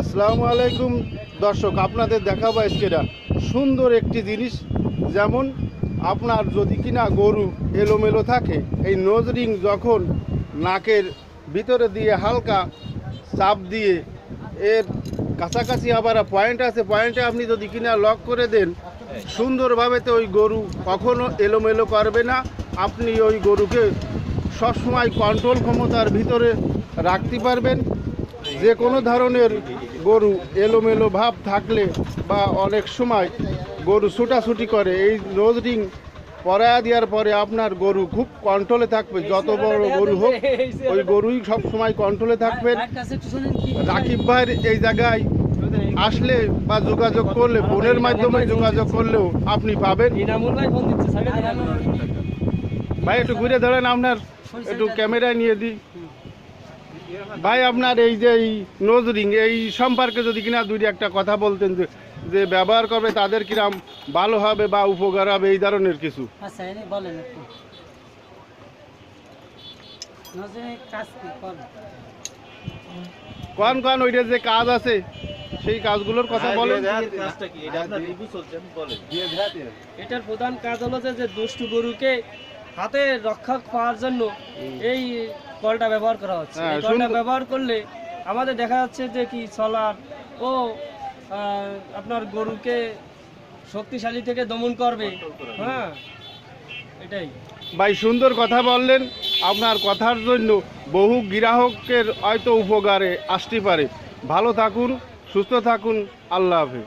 আসসালামু আলাইকুম দর্শক, আপনাদের দেখাবো আজকেরা সুন্দর একটি জিনিস। যেমন আপনার যদি কিনা গরু এলোমেলো থাকে, এই নোজ রিং যখন নাকের ভিতরে দিয়ে হালকা চাপ দিয়ে এর কাছাকাছি আবার পয়েন্ট আছে, পয়েন্টে আপনি যদি কিনা লক করে দেন সুন্দরভাবে, তো ওই গরু কখনো এলোমেলো করবে না। আপনি ওই গরুকে সবসময় কন্ট্রোল ক্ষমতার ভিতরে রাখতে পারবেন। যে কোনো ধরনের গরু এলোমেলো ভাব থাকলে বা অনেক সময় গরু ছুটাছুটি করে, এই নোজ রিং পরায়া দেওয়ার পরে আপনার গরু খুব কন্ট্রোলে থাকবে। যত বড় গরু হোক ওই গরুই সব সময় কন্ট্রোলে থাকবেন। রাকিব ভাইয়ের এই জায়গায় আসলে বা যোগাযোগ করলে, ফোনের মাধ্যমে যোগাযোগ করলেও আপনি পাবেন। ভাই একটু ঘুরে ধরেন, আপনার একটু ক্যামেরায় নিয়ে দিই। ভাই আপনার এই যে এই নোজ রিং এই সম্পর্কে যদি কিনা দুই একটা কথা বলতেন, যে ব্যবহার করবে তাদের কিরাম ভালো হবে বা উপকার হবে, এই ধরনের কিছু। আচ্ছা বলেন একটু নোজ রিং কাজ কি করে, কোন ওইটার যে কাজ আছে সেই কাজগুলোর কথা বলেন। এটার প্রধান কাজ হলো যে দুষ্টু গরুকে হাতে রক্ষা পাওয়ার জন্য এই কলটা ব্যবহার করা হচ্ছে। এই কলটা ব্যবহার করলে আমাদের দেখা যাচ্ছে যে কি চলার ও আপনার গরুকে শক্তিশালী থেকে দমন করবে। হ্যাঁ, এটাই ভাই সুন্দর কথা বললেন। আপনার কথার জন্য বহু গ্রাহকের হয়তো উপকারে আসতে পারে। ভালো থাকুন, সুস্থ থাকুন, আল্লাহ হাফেজ।